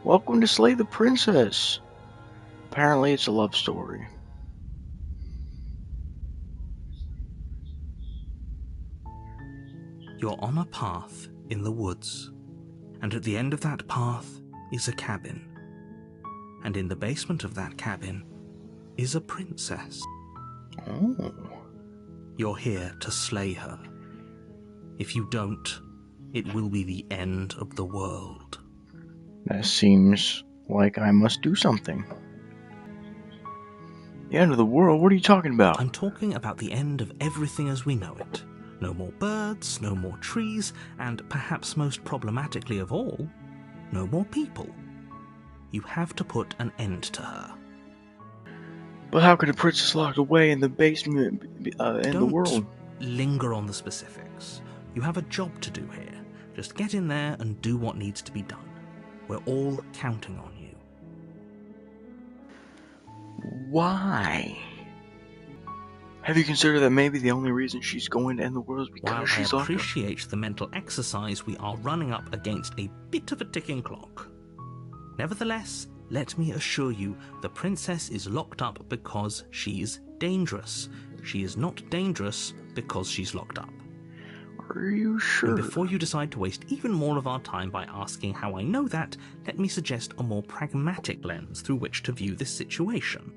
Welcome to Slay the Princess. Apparently it's a love story. You're on a path in the woods, and at the end of that path is a cabin. And in the basement of that cabin is a princess. Oh. You're here to slay her. If you don't, it will be the end of the world. That seems like I must do something. The end of the world? What are you talking about? I'm talking about the end of everything as we know it. No more birds, no more trees, and perhaps most problematically of all, no more people. You have to put an end to her. But how could a princess locked away in the basement in the world? Don't linger on the specifics. You have a job to do here. Just get in there and do what needs to be done. We're all counting on you. Why? Have you considered that maybe the only reason she's going to end the world is because While she's I locked up? appreciate the mental exercise, we are running up against a bit of a ticking clock. Nevertheless, let me assure you, the princess is locked up because she's dangerous. She is not dangerous because she's locked up. Are you sure? And before you decide to waste even more of our time by asking how I know that, let me suggest a more pragmatic lens through which to view this situation.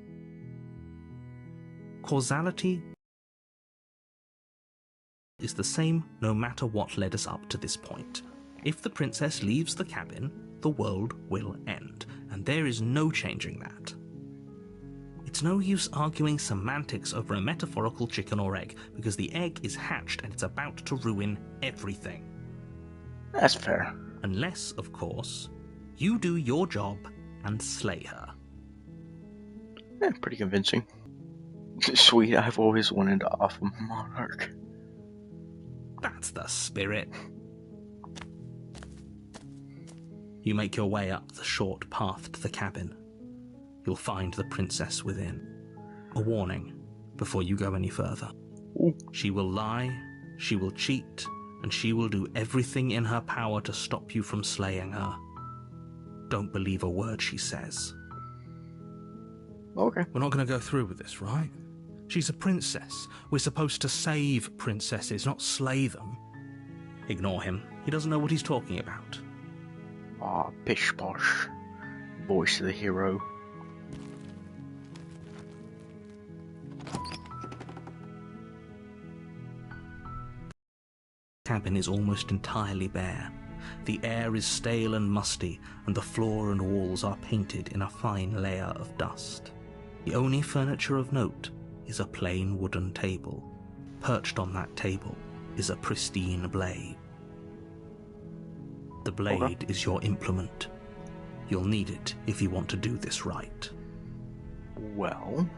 Causality is the same no matter what led us up to this point. If the princess leaves the cabin, the world will end, and there is no changing that. It's no use arguing semantics over a metaphorical chicken or egg, because the egg is hatched and it's about to ruin everything. That's fair. Unless, of course, you do your job and slay her. Pretty convincing. Sweet, I've always wanted to off a monarch. That's the spirit. You make your way up the short path to the cabin. You'll find the princess within. A warning before you go any further. Ooh. She will lie, she will cheat, and she will do everything in her power to stop you from slaying her. Don't believe a word she says. Okay. We're not going to go through with this, right? She's a princess. We're supposed to save princesses, not slay them. Ignore him. He doesn't know what he's talking about. Ah, pish posh. Voice of the hero. The cabin is almost entirely bare. The air is stale and musty, and the floor and walls are painted in a fine layer of dust. The only furniture of note is a plain wooden table. Perched on that table is a pristine blade. The blade is your implement. You'll need it if you want to do this right. Well,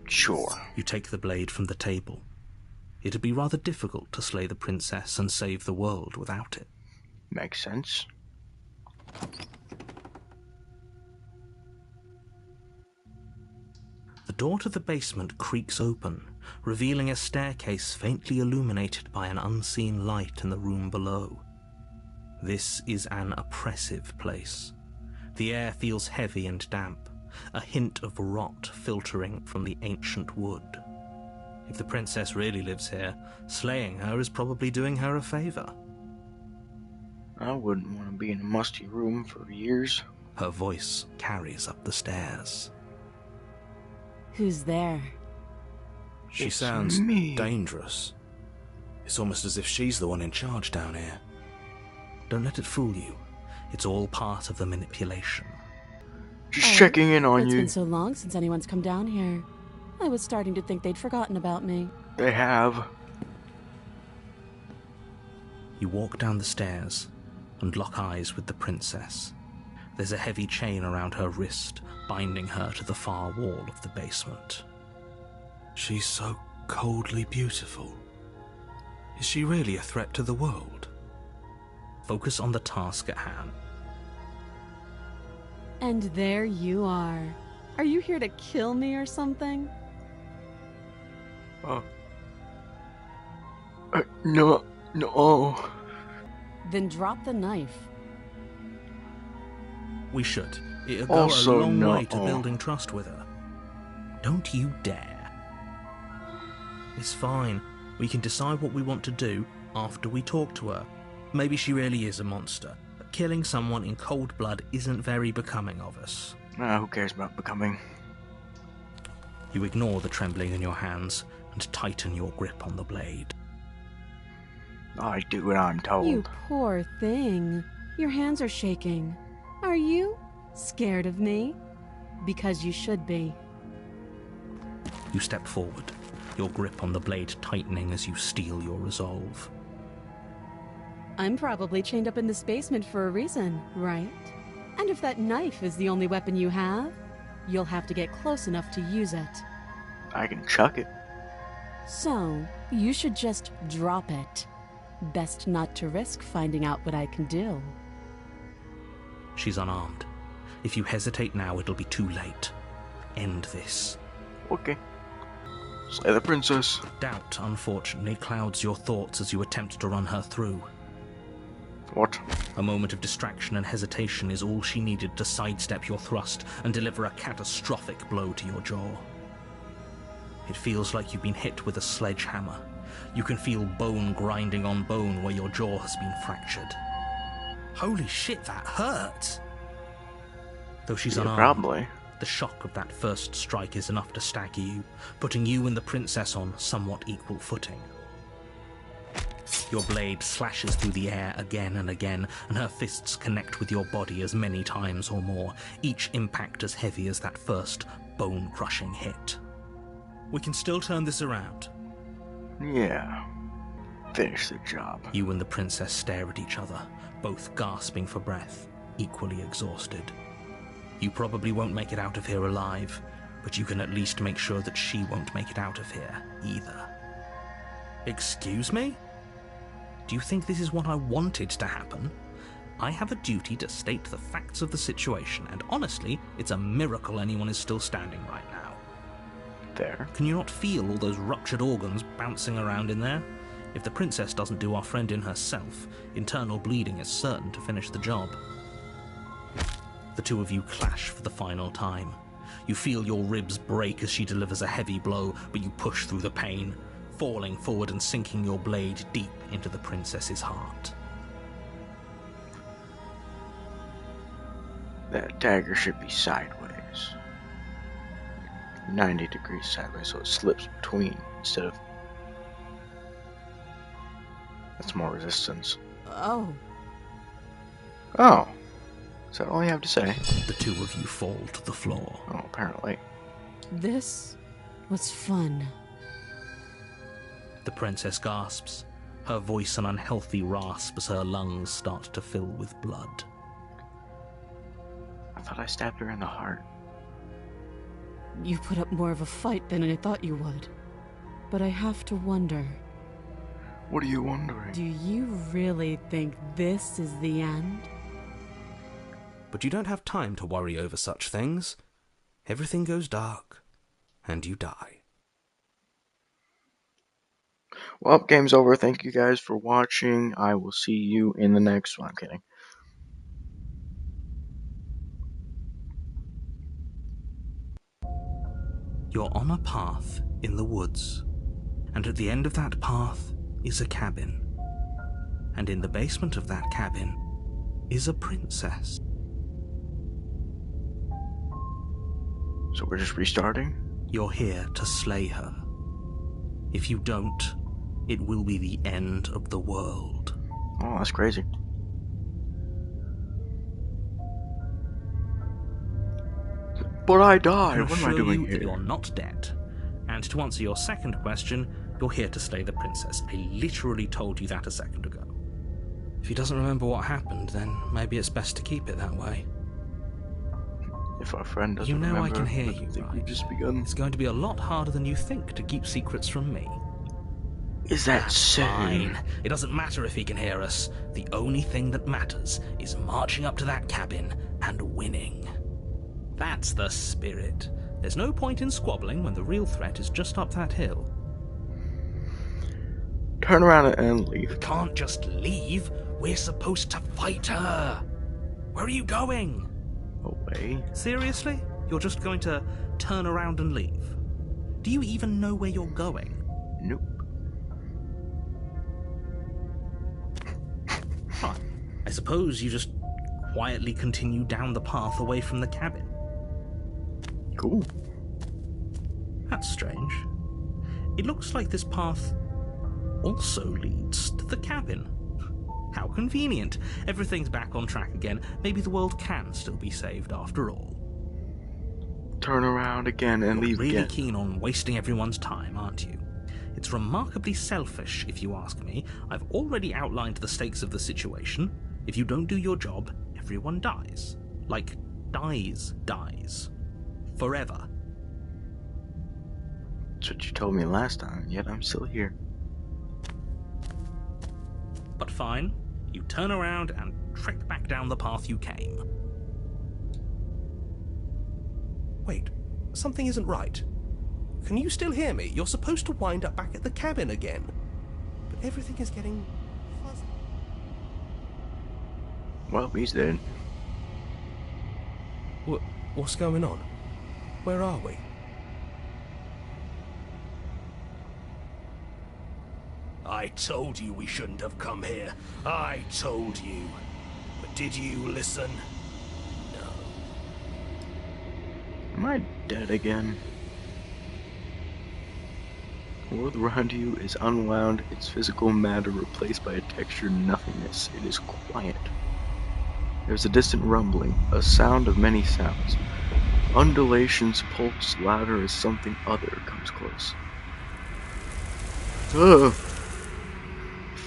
sure. You take the blade from the table. It'd be rather difficult to slay the princess and save the world without it. Makes sense. The door to the basement creaks open, revealing a staircase faintly illuminated by an unseen light in the room below. This is an oppressive place. The air feels heavy and damp, a hint of rot filtering from the ancient wood. If the princess really lives here, slaying her is probably doing her a favor. I wouldn't want to be in a musty room for years. Her voice carries up the stairs. Who's there? She It's sounds me. dangerous. It's almost as if she's the one in charge down here. Don't let it fool you. It's all part of the manipulation. Just checking in on It's you. been so long since anyone's come down here. I was starting to think they'd forgotten about me. They have. You walk down the stairs and lock eyes with the princess. There's a heavy chain around her wrist, binding her to the far wall of the basement. She's so coldly beautiful. Is she really a threat to the world? Focus on the task at hand. And there you are. Are you here to kill me or something? No. Then drop the knife. We should. It'll go a Also, long no. way to building trust with her. Don't you dare. It's fine. We can decide what we want to do after we talk to her. Maybe she really is a monster, but killing someone in cold blood isn't very becoming of us. Who cares about becoming? You ignore the trembling in your hands and tighten your grip on the blade. I do what I'm told. You poor thing. Your hands are shaking. Are you scared of me? Because you should be. You step forward, your grip on the blade tightening as you steel your resolve. I'm probably chained up in this basement for a reason, right? And if that knife is the only weapon you have, you'll have to get close enough to use it. I can chuck it. So, you should just drop it. Best not to risk finding out what I can do. She's unarmed. If you hesitate now, it'll be too late. End this. Okay. Slay the princess. Doubt, unfortunately, clouds your thoughts as you attempt to run her through. What? A moment of distraction and hesitation is all she needed to sidestep your thrust and deliver a catastrophic blow to your jaw. It feels like you've been hit with a sledgehammer. You can feel bone grinding on bone where your jaw has been fractured. Holy shit, that hurt! Though she's unarmed, Probably. the shock of that first strike is enough to stagger you, putting you and the princess on somewhat equal footing. Your blade slashes through the air again and again, and her fists connect with your body as many times or more, each impact as heavy as that first bone-crushing hit. We can still turn this around. Yeah. Finish the job. You and the princess stare at each other, both gasping for breath, equally exhausted. You probably won't make it out of here alive, but you can at least make sure that she won't make it out of here either. Excuse me? Do you think this is what I wanted to happen? I have a duty to state the facts of the situation, and honestly, it's a miracle anyone is still standing right now. Fair. Can you not feel all those ruptured organs bouncing around in there? If the princess doesn't do our friend in herself, internal bleeding is certain to finish the job. The two of you clash for the final time. You feel your ribs break as she delivers a heavy blow, but you push through the pain, falling forward and sinking your blade deep into the princess's heart. That dagger should be sideways. 90 degrees sideways, so it slips between instead of... That's more resistance. Oh. Oh. Is that all you have to say? The two of you fall to the floor. Oh, apparently. This was fun. The princess gasps, her voice an unhealthy rasp as her lungs start to fill with blood. I thought I stabbed her in the heart. You put up more of a fight than I thought you would. But I have to wonder, What are you wondering? do you really think this is the end? But you don't have time to worry over such things. Everything goes dark, and you die. Well, game's over. Thank you guys for watching. I will see you in the next one. I'm kidding. You're on a path in the woods, and at the end of that path is a cabin. And in the basement of that cabin is a princess. So we're just restarting? You're here to slay her. If you don't, it will be the end of the world. Oh, that's crazy. But I died. What am I doing here? You're not dead. And to answer your second question, you're here to slay the princess. I literally told you that a second ago. If he doesn't remember what happened, then maybe it's best to keep it that way. If our friend doesn't You know remember, I can hear I you, think right? we've just begun. It's going to be a lot harder than you think to keep secrets from me. Is that so? Fine. It doesn't matter if he can hear us. The only thing that matters is marching up to that cabin and winning. That's the spirit. There's no point in squabbling when the real threat is just up that hill. Turn around and leave. We can't just leave. We're supposed to fight her. Where are you going? way. Seriously? You're just going to turn around and leave? Do you even know where you're going? Nope. Huh. I suppose you just quietly continue down the path away from the cabin. Cool. That's strange. It looks like this path also leads to the cabin. How convenient. Everything's back on track again. Maybe the world can still be saved after all. Turn around again and leave You're really again. keen on wasting everyone's time, aren't you? It's remarkably selfish, if you ask me. I've already outlined the stakes of the situation. If you don't do your job, everyone dies. Like, dies. Forever. That's what you told me last time, yet I'm still here. But fine, you turn around and trek back down the path you came. Wait, something isn't right. Can you still hear me? You're supposed to wind up back at the cabin again. But everything is getting fuzzy. Well, he's dead. What's going on? Where are we? I told you we shouldn't have come here. I told you. But did you listen? No. Am I dead again? The world around you is unwound, its physical matter replaced by a textured nothingness. It is quiet. There's a distant rumbling, a sound of many sounds. Undulations pulse louder as something other comes close. Ugh.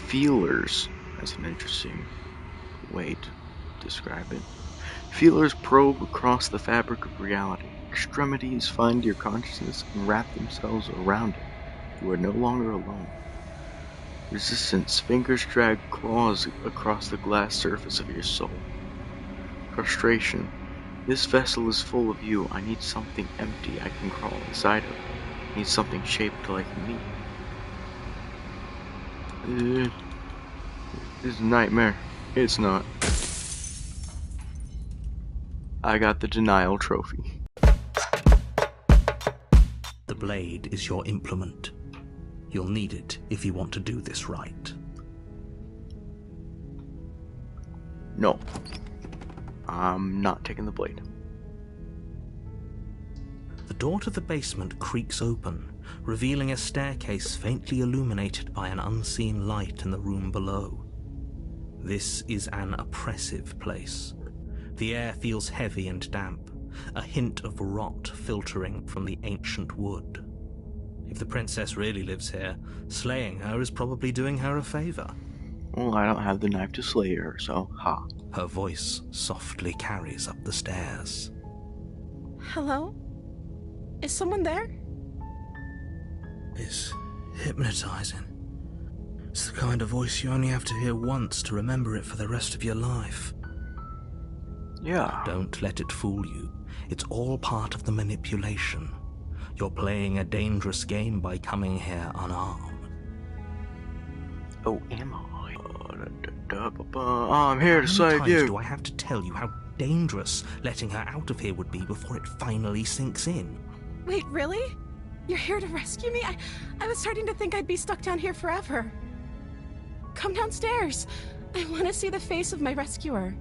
Feelers. That's an interesting way to describe it. Feelers probe across the fabric of reality. Extremities find your consciousness and wrap themselves around it. You are no longer alone. Resistance. Fingers drag claws across the glass surface of your soul. Frustration. This vessel is full of you. I need something empty I can crawl inside of. I need something shaped like me. This is a nightmare. It's not. I got the denial trophy. The blade is your implement. You'll need it if you want to do this right. No. I'm not taking the blade. The door to the basement creaks open, revealing a staircase faintly illuminated by an unseen light in the room below. This is an oppressive place. The air feels heavy and damp, a hint of rot filtering from the ancient wood. If the princess really lives here, slaying her is probably doing her a favor. Well, I don't have the knife to slay her, so ha. Her voice softly carries up the stairs. Hello? Is someone there? It's hypnotizing. It's the kind of voice you only have to hear once to remember it for the rest of your life. Yeah. Don't let it fool you. It's all part of the manipulation. You're playing a dangerous game by coming here unarmed. Oh, am I? I'm here to save How many you. times do I have to tell you how dangerous letting her out of here would be before it finally sinks in? Wait, really? You're here to rescue me? I was starting to think I'd be stuck down here forever. Come downstairs. I want to see the face of my rescuer.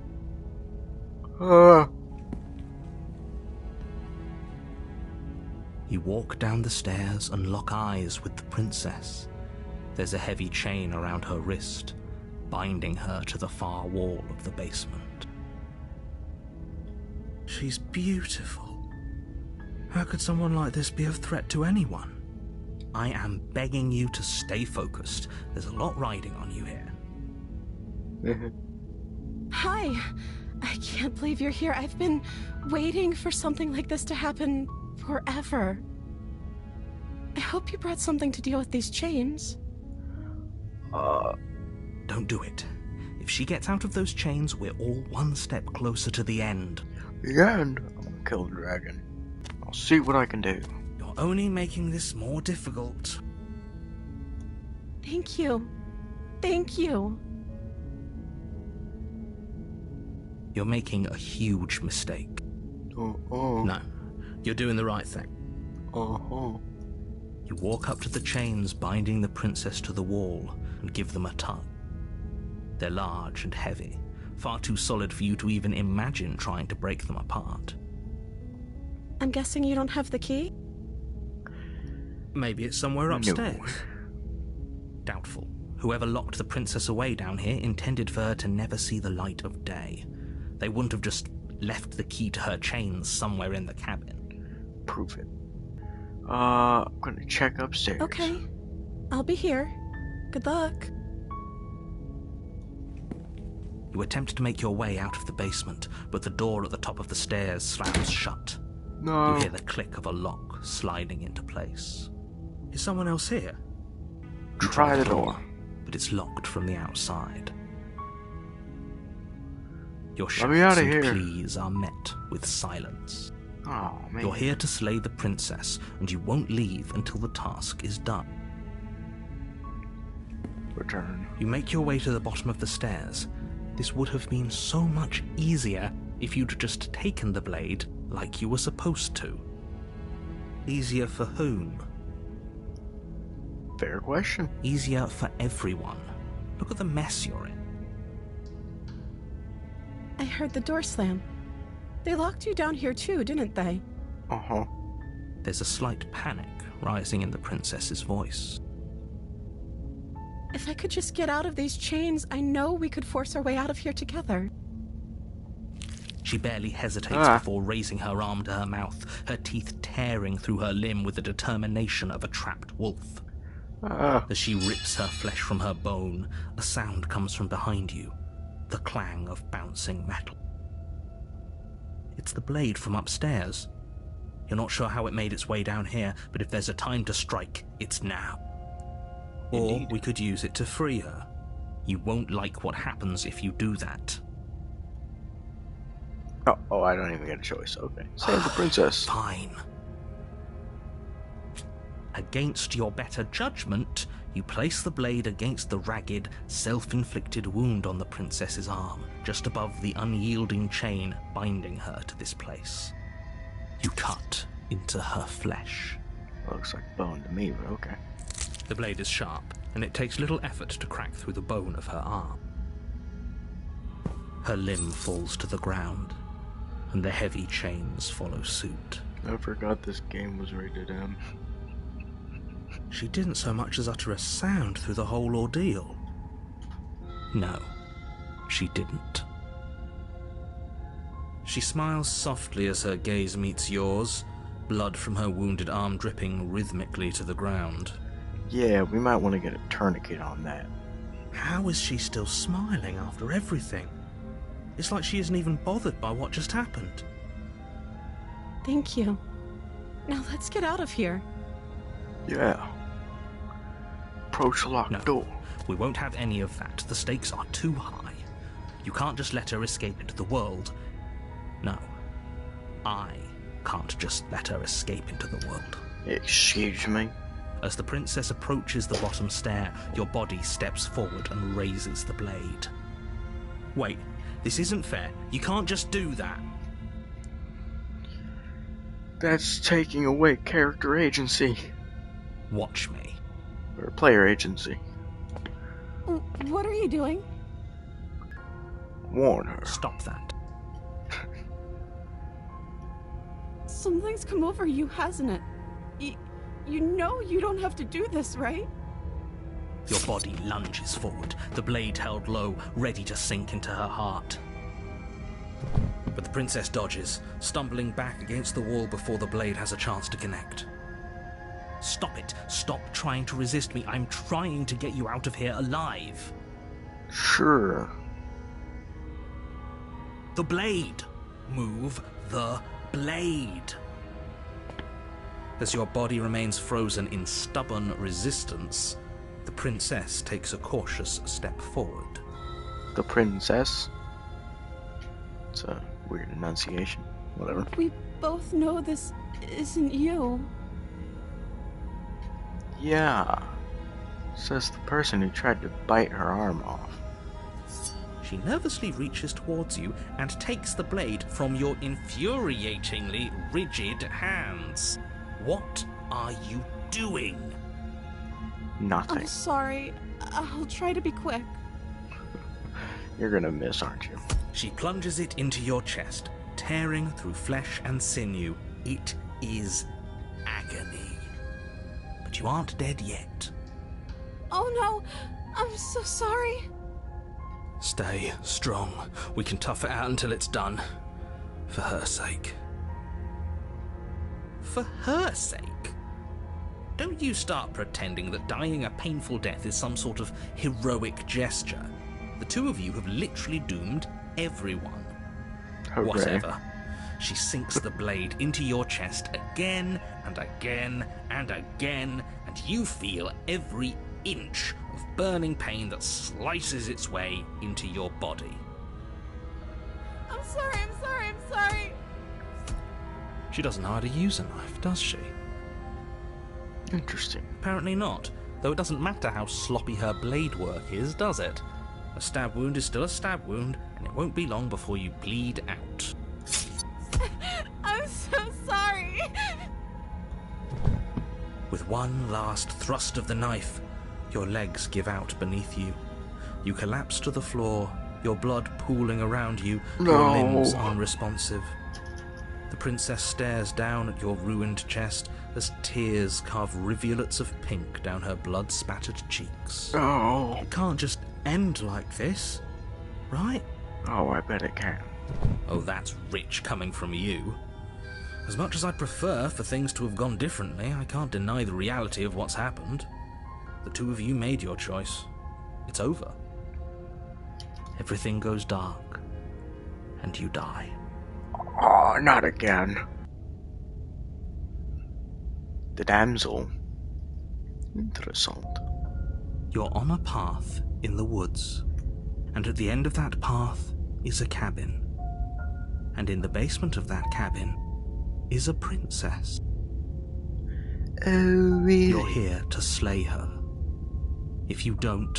You walk down the stairs and lock eyes with the princess. There's a heavy chain around her wrist, binding her to the far wall of the basement. She's beautiful. How could someone like this be of threat to anyone? I am begging you to stay focused. There's a lot riding on you here. Hi. I can't believe you're here. I've been waiting for something like this to happen forever. I hope you brought something to deal with these chains. Don't do it. If she gets out of those chains, we're all one step closer to the end. The end? I'm gonna kill the dragon. I'll see what I can do. You're only making this more difficult. Thank you. Thank you. You're making a huge mistake. No, you're doing the right thing. Uh-huh. You walk up to the chains binding the princess to the wall and give them a tug. They're large and heavy, far too solid for you to even imagine trying to break them apart. I'm guessing you don't have the key? Maybe it's somewhere No. upstairs. Doubtful. Whoever locked the princess away down here intended for her to never see the light of day. They wouldn't have just left the key to her chains somewhere in the cabin. Prove it. I'm gonna check upstairs. Okay. I'll be here. Good luck. You attempt to make your way out of the basement, but the door at the top of the stairs slams shut. No. You hear the click of a lock sliding into place. Is someone else here? You Try the door. but it's locked from the outside. Your Let me shouts outta and here. pleas are met with silence. Oh, man. You're here to slay the princess, and you won't leave until the task is done. Return. You make your way to the bottom of the stairs. This would have been so much easier if you'd just taken the blade like you were supposed to. Easier for whom? Fair question. Easier for everyone. Look at the mess you're in. I heard the door slam. They locked you down here too, didn't they? Uh-huh. There's a slight panic rising in the princess's voice. If I could just get out of these chains, I know we could force our way out of here together. She barely hesitates before raising her arm to her mouth, her teeth tearing through her limb with the determination of a trapped wolf. As she rips her flesh from her bone, a sound comes from behind you, the clang of bouncing metal. It's the blade from upstairs. You're not sure how it made its way down here, but if there's a time to strike, it's now. Or Indeed. we could use it to free her. You won't like what happens if you do that. Oh, I don't even get a choice. Okay. Save the princess. Fine. Against your better judgment, you place the blade against the ragged, self-inflicted wound on the princess's arm, just above the unyielding chain binding her to this place. You cut into her flesh. Looks like bone to me, but okay. The blade is sharp, and it takes little effort to crack through the bone of her arm. Her limb falls to the ground, and the heavy chains follow suit. I forgot this game was rated M. She didn't so much as utter a sound through the whole ordeal. No, she didn't. She smiles softly as her gaze meets yours, blood from her wounded arm dripping rhythmically to the ground. Yeah, we might want to get a tourniquet on that. How is she still smiling after everything? It's like she isn't even bothered by what just happened. Thank you. Now let's get out of here. Yeah. Approach the locked No. door. We won't have any of that. The stakes are too high. You can't just let her escape into the world. No. I can't just let her escape into the world. Excuse me? As the princess approaches the bottom stair, your body steps forward and raises the blade. Wait, this isn't fair. You can't just do that. That's taking away character agency. Watch me. Or player agency. What are you doing? Warn her. Stop that. Something's come over you, hasn't it? You know you don't have to do this, right? Your body lunges forward, the blade held low, ready to sink into her heart. But the princess dodges, stumbling back against the wall before the blade has a chance to connect. Stop it. Stop trying to resist me. I'm trying to get you out of here alive. Sure. The blade. Move the blade. As your body remains frozen in stubborn resistance, the princess takes a cautious step forward. The princess? It's a weird enunciation. Whatever. We both know this isn't you. Yeah. Says the person who tried to bite her arm off. She She nervously reaches towards you and takes the blade from your infuriatingly rigid hands. What are you doing? Nothing. I'm sorry. I'll try to be quick. You're gonna miss, aren't you? She plunges it into your chest, tearing through flesh and sinew. It is agony. But you aren't dead yet. Oh no, I'm so sorry. Stay strong. We can tough it out until it's done. For her sake. For her sake? Don't you start pretending that dying a painful death is some sort of heroic gesture. The two of you have literally doomed everyone. Hooray. Whatever. She sinks the blade into your chest again and again and again, and you feel every inch of burning pain that slices its way into your body. I'm sorry. She doesn't know how to use a knife, does she? Interesting. Apparently not, though it doesn't matter how sloppy her blade work is, does it? A stab wound is still a stab wound, and it won't be long before you bleed out. I'm so sorry. With one last thrust of the knife, your legs give out beneath you. You collapse to the floor, your blood pooling around you, your limbs unresponsive. The princess stares down at your ruined chest as tears carve rivulets of pink down her blood-spattered cheeks. Oh. It can't just end like this, right? Oh, I bet it can. Oh, that's rich coming from you. As much as I'd prefer for things to have gone differently, I can't deny the reality of what's happened. The two of you made your choice. It's over. Everything goes dark, and you die. Oh, not again. The damsel. Interessant. You're on a path in the woods, and at the end of that path is a cabin. And in the basement of that cabin is a princess. Oh, really? You're here to slay her. If you don't,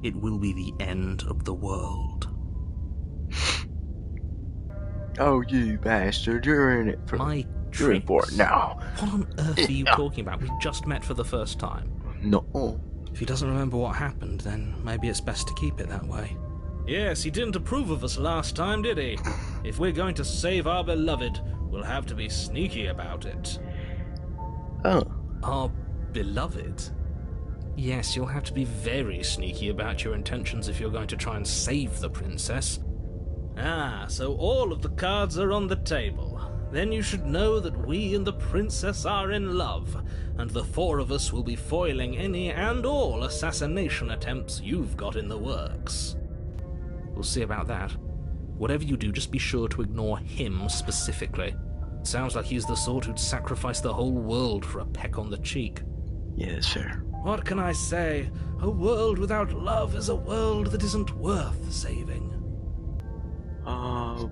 it will be the end of the world. Oh, you bastard, you're in it for... My You're in for it tricks. now. What on earth are you Yeah. talking about? We just met for the first time. No. If he doesn't remember what happened, then maybe it's best to keep it that way. Yes, he didn't approve of us last time, did he? If we're going to save our beloved, we'll have to be sneaky about it. Oh. Our beloved? Yes, you'll have to be very sneaky about your intentions if you're going to try and save the princess. Ah, so all of the cards are on the table. Then you should know that we and the princess are in love, and the four of us will be foiling any and all assassination attempts you've got in the works. We'll see about that. Whatever you do, just be sure to ignore him specifically. Sounds like he's the sort who'd sacrifice the whole world for a peck on the cheek. Yeah, sir. What can I say? A world without love is a world that isn't worth saving.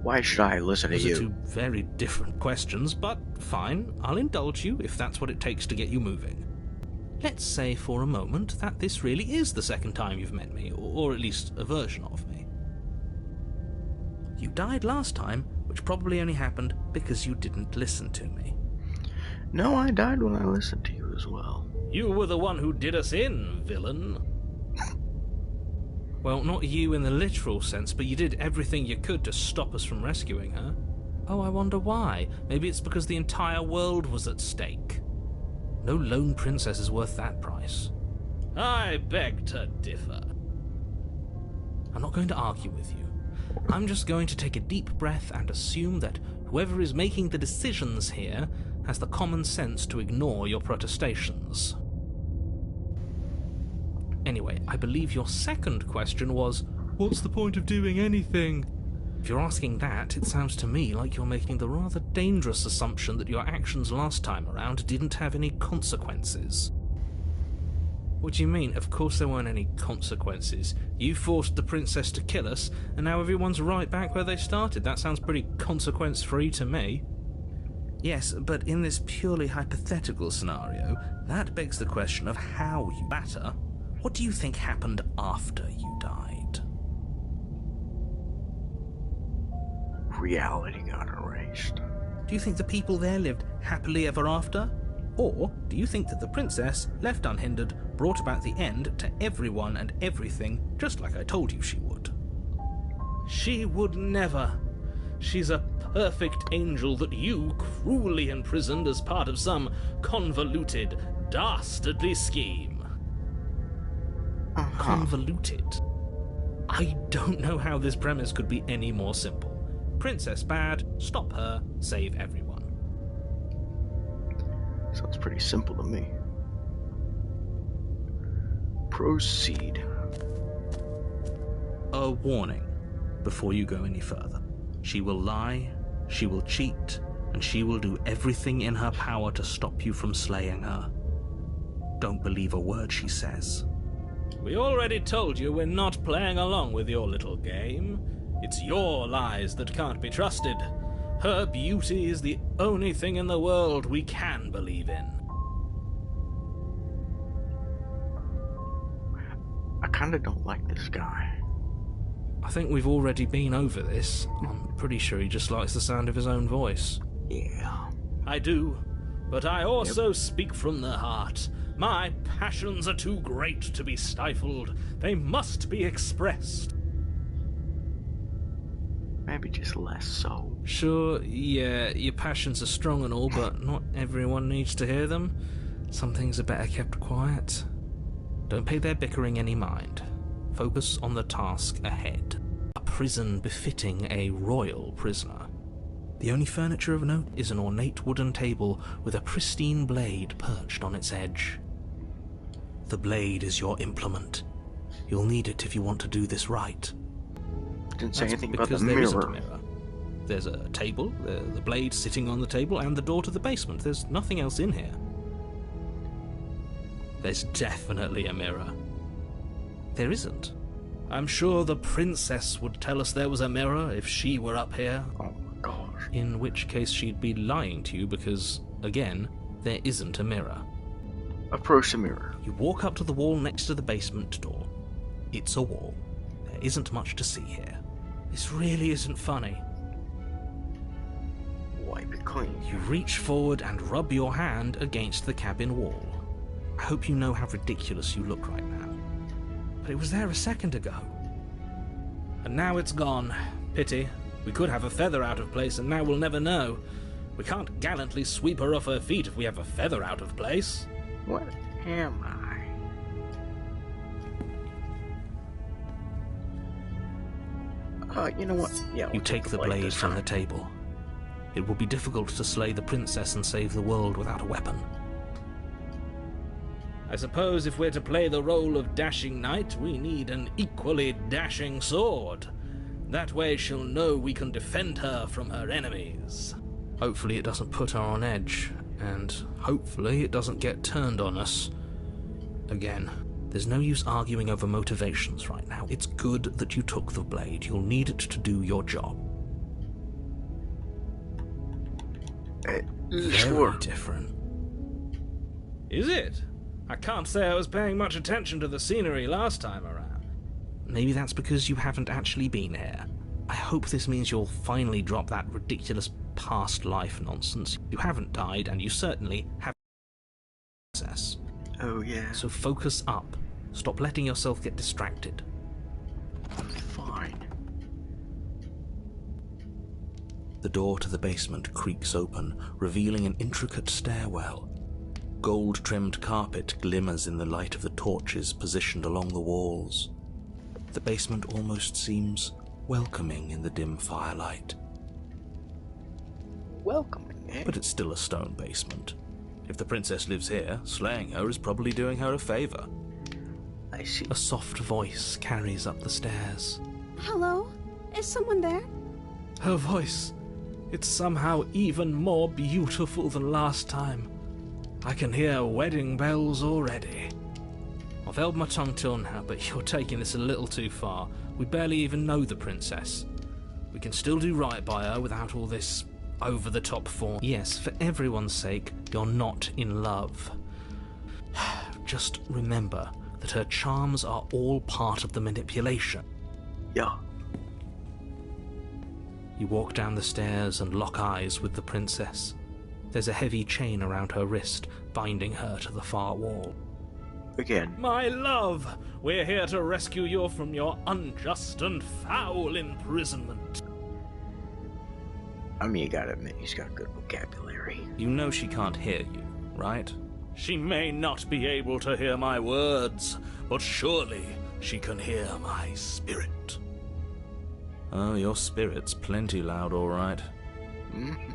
Why should I listen to Those are you? two very different questions, but fine, I'll indulge you if that's what it takes to get you moving. Let's say for a moment that this really is the second time you've met me, or at least a version of me. You died last time, which probably only happened because you didn't listen to me. No, I died when I listened to you as well. You were the one who did us in, villain. Well, not you in the literal sense, but you did everything you could to stop us from rescuing her. Oh, I wonder why. Maybe it's because the entire world was at stake. No lone princess is worth that price. I beg to differ. I'm not going to argue with you. I'm just going to take a deep breath and assume that whoever is making the decisions here has the common sense to ignore your protestations. Anyway, I believe your second question was, what's the point of doing anything? If you're asking that, it sounds to me like you're making the rather dangerous assumption that your actions last time around didn't have any consequences. What do you mean? Of course there weren't any consequences. You forced the princess to kill us, and now everyone's right back where they started. That sounds pretty consequence-free to me. Yes, but in this purely hypothetical scenario, that begs the question of how you matter. What do you think happened after you died? reality got erased. Do you think the people there lived happily ever after? Or do you think that the princess, left unhindered, brought about the end to everyone and everything, just like I told you she would? She would never. She's a perfect angel that you cruelly imprisoned as part of some convoluted, dastardly scheme. Convoluted? I don't know how this premise could be any more simple. Princess bad, stop her, save everyone. Sounds pretty simple to me. Proceed. A warning before you go any further. She will lie, she will cheat, and she will do everything in her power to stop you from slaying her. Don't believe a word she says. We already told you we're not playing along with your little game. It's your lies that can't be trusted. Her beauty is the only thing in the world we can believe in. I kinda don't like this guy. I think we've already been over this. I'm pretty sure he just likes the sound of his own voice. Yeah. I do, but I also speak from the heart. My passions are too great to be stifled. They must be expressed. Maybe just less so. Sure, yeah, your passions are strong and all, but not everyone needs to hear them. Some things are better kept quiet. Don't pay their bickering any mind. Focus on the task ahead. A prison befitting a royal prisoner. The only furniture of note is an ornate wooden table with a pristine blade perched on its edge. The blade is your implement. You'll need it if you want to do this right. Didn't say anything about the Because there isn't a mirror. mirror. There's a table, the blade sitting on the table, and the door to the basement. There's nothing else in here. There's definitely a mirror. There isn't. I'm sure the princess would tell us there was a mirror if she were up here. Oh my gosh. In which case she'd be lying to you because, again, there isn't a mirror. Approach the mirror. You walk up to the wall next to the basement door. It's a wall. There isn't much to see here. This really isn't funny. Wipe it clean. You reach forward and rub your hand against the cabin wall. I hope you know how ridiculous you look right now. But it was there a second ago. And now it's gone. Pity. We could have a feather out of place and now we'll never know. We can't gallantly sweep her off her feet if we have a feather out of place. What am I? You know what? Yeah. You take the blade this from the time. table. It will be difficult to slay the princess and save the world without a weapon. I suppose if we're to play the role of dashing knight, we need an equally dashing sword. That way she'll know we can defend her from her enemies. Hopefully it doesn't put her on edge, and hopefully it doesn't get turned on us. Again, there's no use arguing over motivations right now. It's good that you took the blade. You'll need it to do your job. Very Sure. different. Is it? I can't say I was paying much attention to the scenery last time around. Maybe that's because you haven't actually been here. I hope this means you'll finally drop that ridiculous past life nonsense. You haven't died, and you certainly haven't access. Oh yeah. So focus up. Stop letting yourself get distracted. Fine. The door to the basement creaks open, revealing an intricate stairwell. Gold-trimmed carpet glimmers in the light of the torches positioned along the walls. The basement almost seems welcoming in the dim firelight. Welcoming, eh? But it's still a stone basement. If the princess lives here, slaying her is probably doing her a favor. I see. A soft voice carries up the stairs. Hello? Is someone there? Her voice. It's somehow even more beautiful than last time. I can hear wedding bells already. I've held my tongue till now, but you're taking this a little too far. We barely even know the princess. We can still do right by her without all this over-the-top form. Yes, for everyone's sake, you're not in love. Just remember that her charms are all part of the manipulation. Yeah. You walk down the stairs and lock eyes with the princess. There's a heavy chain around her wrist, binding her to the far wall. Again. My love, we're here to rescue you from your unjust and foul imprisonment. I mean, you gotta admit, he's got good vocabulary. You know she can't hear you, right? She may not be able to hear my words, but surely she can hear my spirit. Oh, your spirit's plenty loud, all right. Mm-hmm.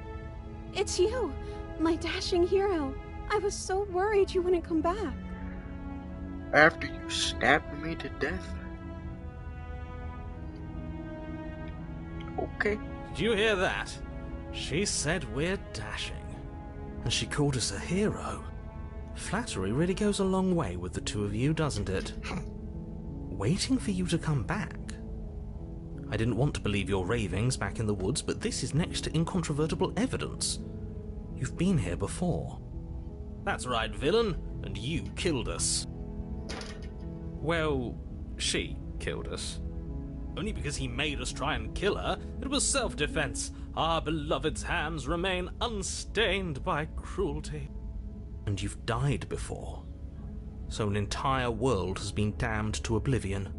It's you, my dashing hero. I was so worried you wouldn't come back. After you stabbed me to death? Okay. Did you hear that? She said we're dashing. And she called us a hero. Flattery really goes a long way with the two of you, doesn't it? Waiting for you to come back. I didn't want to believe your ravings back in the woods, but this is next to incontrovertible evidence. You've been here before. That's right, villain, and you killed us. Well, she killed us. Only because he made us try and kill her. It was self-defense. Our beloved's hands remain unstained by cruelty. And you've died before. So an entire world has been damned to oblivion.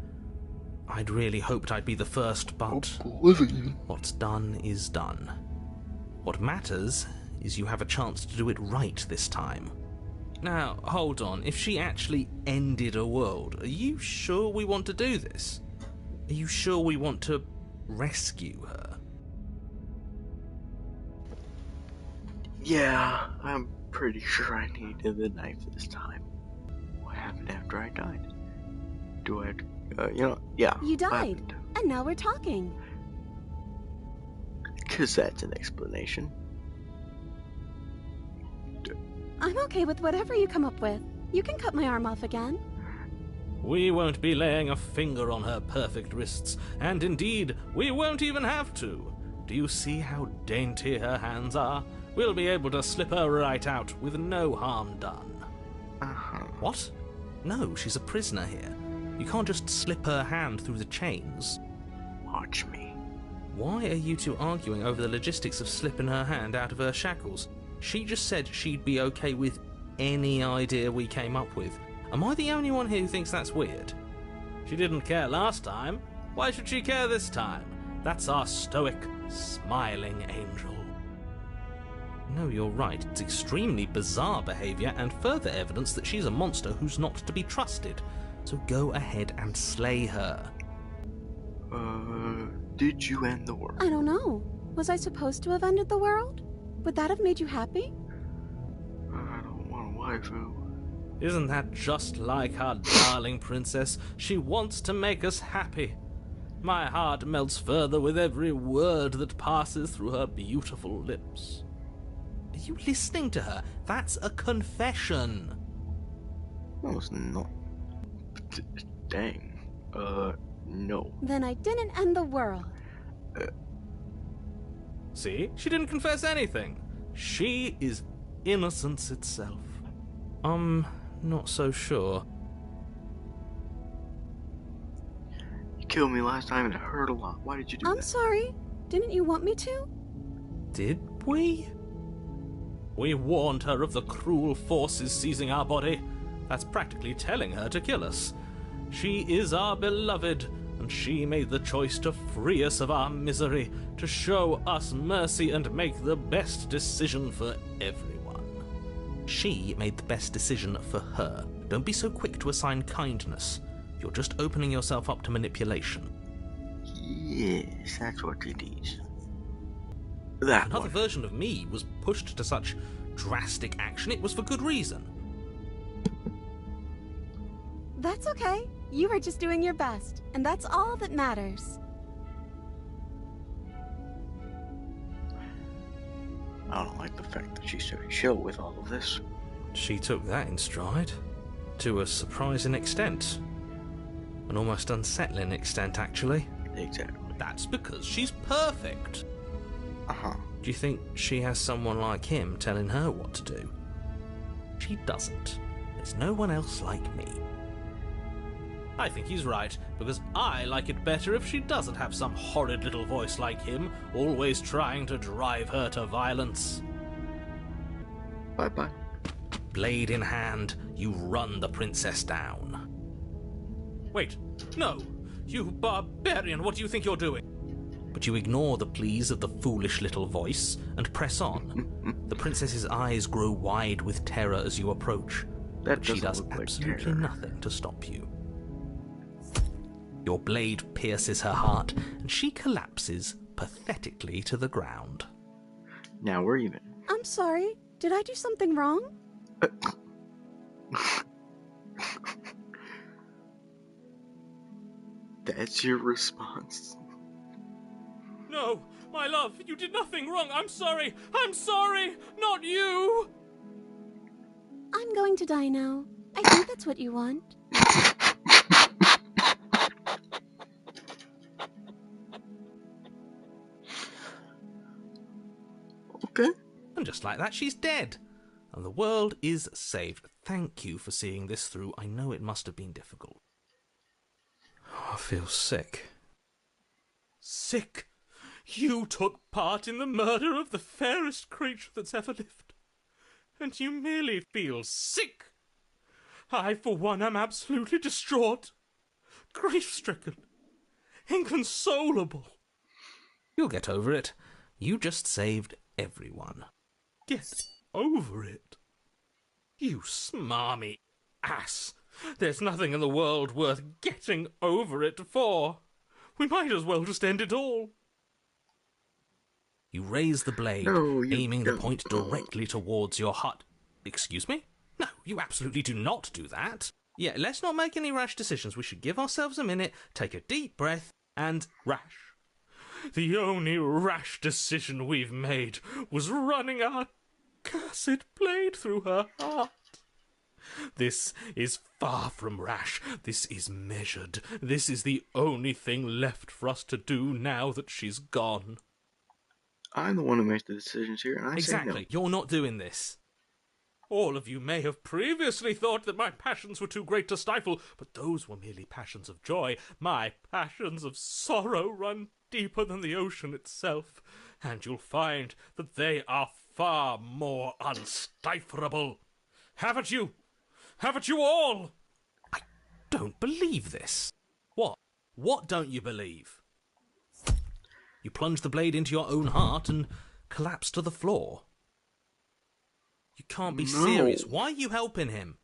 I'd really hoped I'd be the first, but Oblivion. what's done is done. What matters is you have a chance to do it right this time. Now, hold on. If she actually ended a world, are you sure we want to do this? Are you sure we want to rescue her? Yeah, I'm pretty sure I needed the knife this time. What happened after I died? Do I, yeah. You what died, happened? and now we're talking. 'Cause that's an explanation. I'm okay with whatever you come up with. You can cut my arm off again. We won't be laying a finger on her perfect wrists, and indeed, we won't even have to. Do you see how dainty her hands are? We'll be able to slip her right out with no harm done. Uh-huh. What? No, she's a prisoner here. You can't just slip her hand through the chains. Watch me. Why are you two arguing over the logistics of slipping her hand out of her shackles? She just said she'd be okay with any idea we came up with. Am I the only one here who thinks that's weird? She didn't care last time. Why should she care this time? That's our stoic, smiling angel. No, you're right. It's extremely bizarre behavior and further evidence that she's a monster who's not to be trusted. So go ahead and slay her. Did you end the world? I don't know. Was I supposed to have ended the world? Would that have made you happy? I don't want a waifu. Isn't that just like our darling princess? She wants to make us happy. My heart melts further with every word that passes through her beautiful lips. Are you listening to her? That's a confession. No, it's not. Dang. No. Then I didn't end the world. See? She didn't confess anything. She is innocence itself. Not so sure. You killed me last time and it hurt a lot. Why did you do I'm that? sorry. Didn't you want me to? Did we? We warned her of the cruel forces seizing our body. That's practically telling her to kill us. She is our beloved, and she made the choice to free us of our misery, to show us mercy and make the best decision for everyone. She made the best decision for her. Don't be so quick to assign kindness. You're just opening yourself up to manipulation. Yes, that's what it is. That Another one. version of me was pushed to such drastic action. It was for good reason. That's okay. You were just doing your best, and that's all that matters. I don't like the fact that she's so chill with all of this. She took that in stride. To a surprising extent. An almost unsettling extent, actually. Exactly. That's because she's perfect. Uh-huh. Do you think she has someone like him telling her what to do? She doesn't. There's no one else like me. I think he's right, because I like it better if she doesn't have some horrid little voice like him, always trying to drive her to violence. Bye-bye. Blade in hand, you run the princess down. Wait, no! You barbarian, what do you think you're doing? But you ignore the pleas of the foolish little voice and press on. The princess's eyes grow wide with terror as you approach, That but she does doesn't look like absolutely terror. nothing to stop you. Your blade pierces her heart, and she collapses pathetically to the ground. Now we're even. I'm sorry. Did I do something wrong? That's your response. No, my love, you did nothing wrong. I'm sorry. I'm sorry. Not you. I'm going to die now. I think that's what you want. Okay. And just like that, she's dead. And the world is saved. Thank you for seeing this through. I know it must have been difficult. Oh, I feel sick. Sick? You took part in the murder of the fairest creature that's ever lived. And you merely feel sick? I, for one, am absolutely distraught. Grief-stricken. Inconsolable. You'll get over it. You just saved everyone. Get over it? You smarmy ass. There's nothing in the world worth getting over it for. We might as well just end it all. You raise the blade, No, you aiming the don't. point directly towards your heart. Excuse me? No, you absolutely do not do that. Yeah, let's not make any rash decisions. We should give ourselves a minute, take a deep breath, and rash. The only rash decision we've made was running our cursed blade through her heart. This is far from rash. This is measured. This is the only thing left for us to do now that she's gone. I'm the one who makes the decisions here, and I say no. Exactly. You're not doing this. All of you may have previously thought that my passions were too great to stifle, but those were merely passions of joy. My passions of sorrow run deeper than the ocean itself, and you'll find that they are far more unstiflable. Haven't you? Haven't you all? I don't believe this. What? What don't you believe? You plunge the blade into your own heart and collapse to the floor. You can't be serious. Why are you helping him?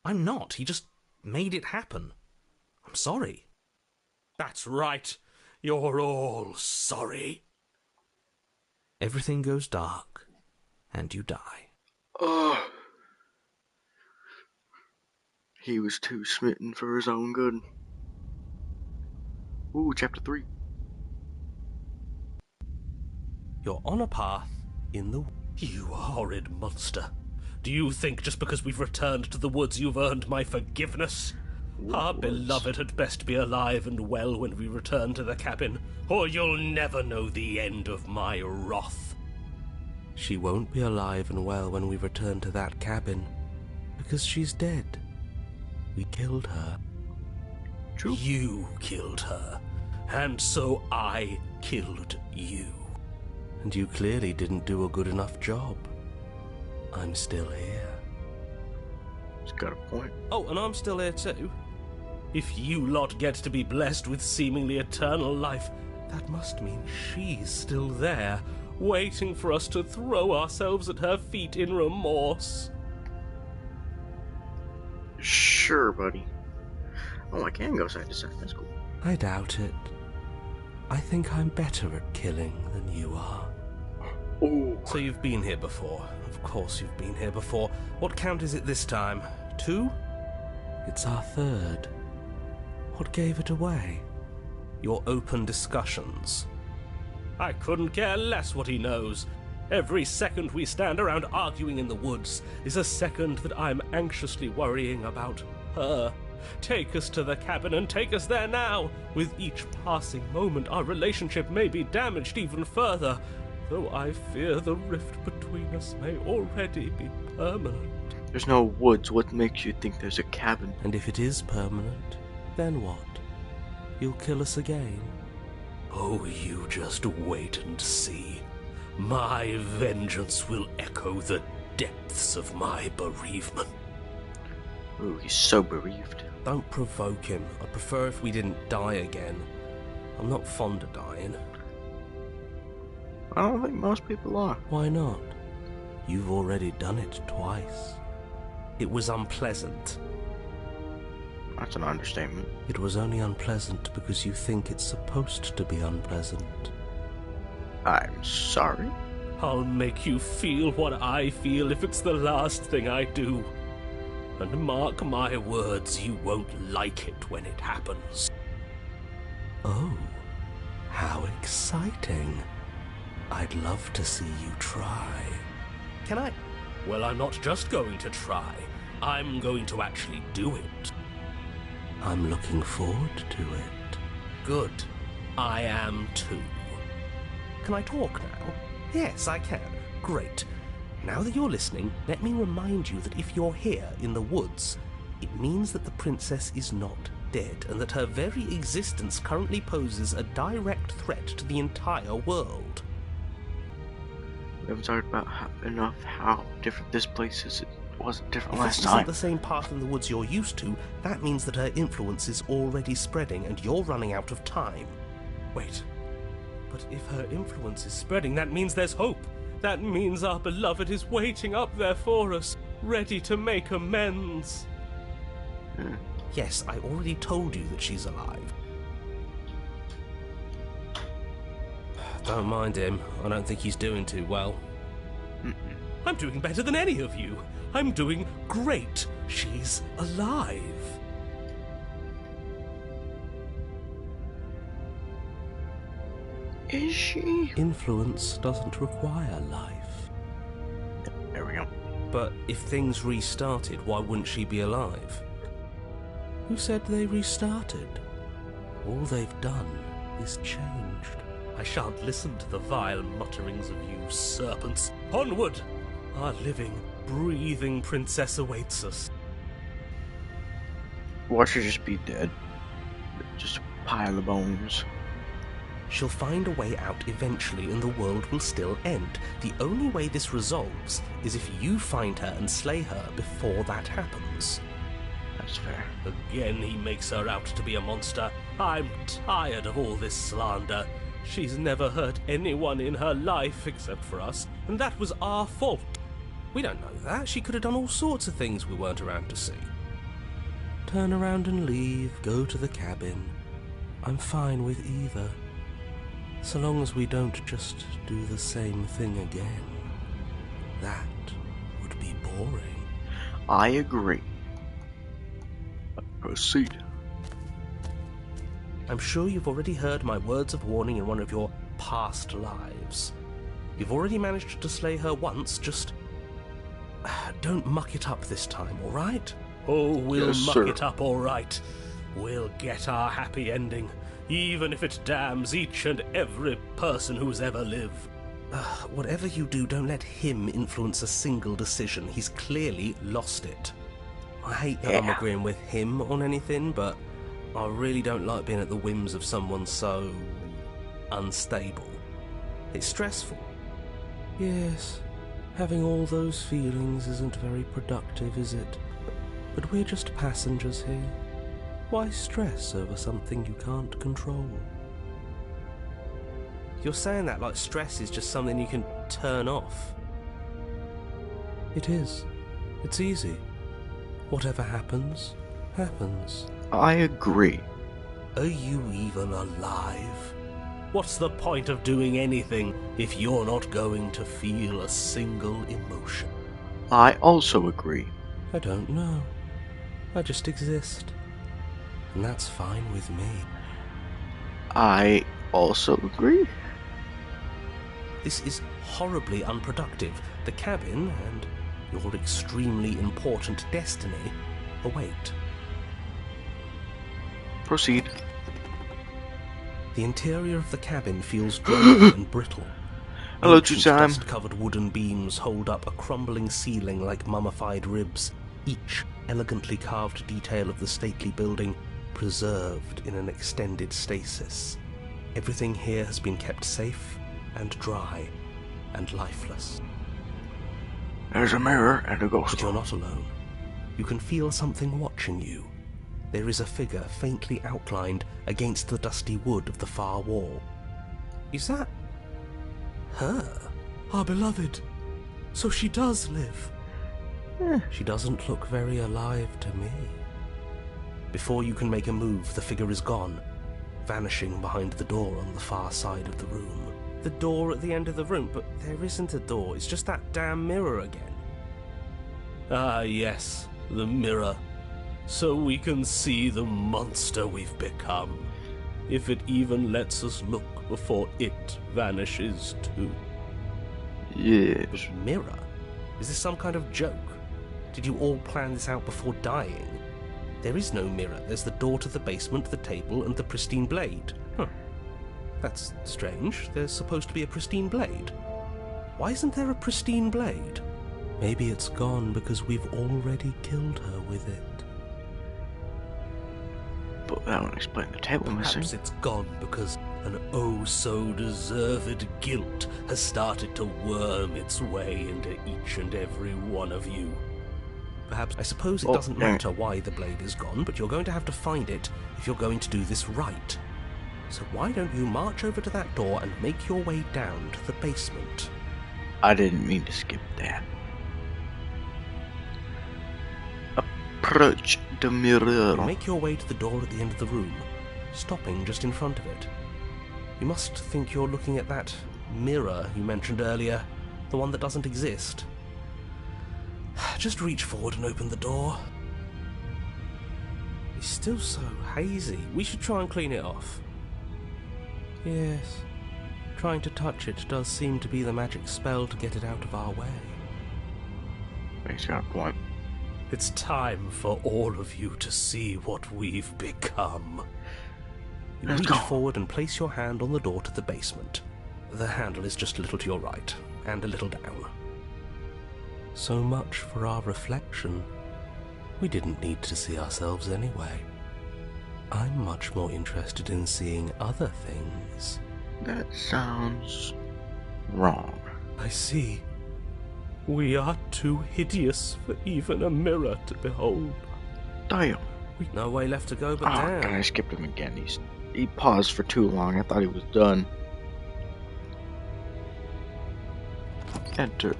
I'm not. He just made it happen. I'm sorry. That's right. You're all sorry. Everything goes dark, and you die. Oh. He was too smitten for his own good. Ooh, chapter 3. You're on a path in the... You horrid monster. Do you think just because we've returned to the woods you've earned my forgiveness? Our beloved had best be alive and well when we return to the cabin, or you'll never know the end of my wrath. She won't be alive and well when we return to that cabin, because she's dead. We killed her. True. You killed her, and so I killed you. And you clearly didn't do a good enough job. I'm still here. He's got a point. Oh, and I'm still here too. If you lot get to be blessed with seemingly eternal life, that must mean she's still there, waiting for us to throw ourselves at her feet in remorse. Sure, buddy. Oh, I can go side to side. That's cool. I doubt it. I think I'm better at killing than you are. Oh. So you've been here before. Of course you've been here before. What count is it this time? 2? It's our third. What gave it away? Your open discussions. I couldn't care less what he knows. Every second we stand around arguing in the woods is a second that I'm anxiously worrying about her. Take us to the cabin and take us there now. With each passing moment, our relationship may be damaged even further, though I fear the rift between us may already be permanent. There's no woods. What makes you think there's a cabin? And if it is permanent, then what? You'll kill us again? Oh, you just wait and see. My vengeance will echo the depths of my bereavement. Ooh, he's so bereaved. Don't provoke him. I'd prefer if we didn't die again. I'm not fond of dying. I don't think most people are. Why not? You've already done it twice. It was unpleasant. That's an understatement. It was only unpleasant because you think it's supposed to be unpleasant. I'm sorry. I'll make you feel what I feel if it's the last thing I do. And mark my words, you won't like it when it happens. Oh, how exciting. I'd love to see you try. Can I? Well, I'm not just going to try. I'm going to actually do it. I'm looking forward to it. Good. I am too. Can I talk now? Yes, I can. Great. Now that you're listening, let me remind you that if you're here in the woods, it means that the princess is not dead, and that her very existence currently poses a direct threat to the entire world. We haven't talked about how different this place is. It wasn't different If last this time. isn't the same path in the woods you're used to, that means that her influence is already spreading, and you're running out of time. Wait. But if her influence is spreading, that means there's hope. That means our beloved is waiting up there for us, ready to make amends. Yes, I already told you that she's alive. Don't mind him. I don't think he's doing too well. I'm doing better than any of you. I'm doing great. She's alive. Is she? Influence doesn't require life. There we go. But if things restarted, why wouldn't she be alive? Who said they restarted? All they've done is changed. I shan't listen to the vile mutterings of you serpents. Onward! Our living, breathing princess awaits us. Watch her just be dead. Just a pile of bones. She'll find a way out eventually and the world will still end. The only way this resolves is if you find her and slay her before that happens. That's fair. Again he makes her out to be a monster. I'm tired of all this slander. She's never hurt anyone in her life except for us, and that was our fault. We don't know that. She could have done all sorts of things we weren't around to see. Turn around and leave, go to the cabin. I'm fine with either. So long as we don't just do the same thing again. That would be boring. I agree. Proceed. I'm sure you've already heard my words of warning in one of your past lives. You've already managed to slay her once, just don't muck it up this time, alright? Oh, we'll Yes, muck sir. it up all right. We'll get our happy ending, even if it damns each and every person who's ever lived. Whatever you do, don't let him influence a single decision. He's clearly lost it. I hate that I'm Yeah. agreeing with him on anything, but I really don't like being at the whims of someone so unstable. It's stressful. Yes, having all those feelings isn't very productive, is it? But we're just passengers here. Why stress over something you can't control? You're saying that like stress is just something you can turn off. It is. It's easy. Whatever happens, happens. I agree. Are you even alive? What's the point of doing anything if you're not going to feel a single emotion? I also agree. I don't know. I just exist. And that's fine with me. I also agree. This is horribly unproductive. The cabin and your extremely important destiny await. Proceed. The interior of the cabin feels dry and brittle. Hello, Ancient two-time. dust-covered wooden beams hold up a crumbling ceiling like mummified ribs, each elegantly carved detail of the stately building preserved in an extended stasis. Everything here has been kept safe and dry and lifeless. There's a mirror and a ghost. But you're not alone. You can feel something watching you. There is a figure faintly outlined against the dusty wood of the far wall. Is that her? Our beloved. So she does live. She doesn't look very alive to me. Before you can make a move, the figure is gone, vanishing behind the door on the far side of the room. The door at the end of the room? But there isn't a door, it's just that damn mirror again. Ah, yes, the mirror. So we can see the monster we've become. If it even lets us look before it vanishes too. Yes. The mirror? Is this some kind of joke? Did you all plan this out before dying? There is no mirror. There's the door to the basement, the table, and the pristine blade. Huh. That's strange. There's supposed to be a pristine blade. Why isn't there a pristine blade? Maybe it's gone because we've already killed her with it. But that would explain the table missing. Perhaps it's gone because an oh-so-deserved guilt has started to worm its way into each and every one of you. Perhaps, I suppose it doesn't matter why the blade is gone, but you're going to have to find it if you're going to do this right. So why don't you march over to that door and make your way down to the basement? I didn't mean to skip that. Approach the mirror. You make your way to the door at the end of the room, stopping just in front of it. You must think you're looking at that mirror you mentioned earlier, the one that doesn't exist. Just reach forward and open the door. It's still so hazy. We should try and clean it off. Yes, trying to touch it does seem to be the magic spell to get it out of our way. Makes got a point. It's time for all of you to see what we've become. You Let's reach go. forward and place your hand on the door to the basement. The handle is just a little to your right, and a little down. So much for our reflection. We didn't need to see ourselves anyway. I'm much more interested in seeing other things. That sounds wrong. I see. We are too hideous for even a mirror to behold. Damn. No way left to go but Oh, down. God, I skipped him again. He paused for too long. I thought he was done. Enter.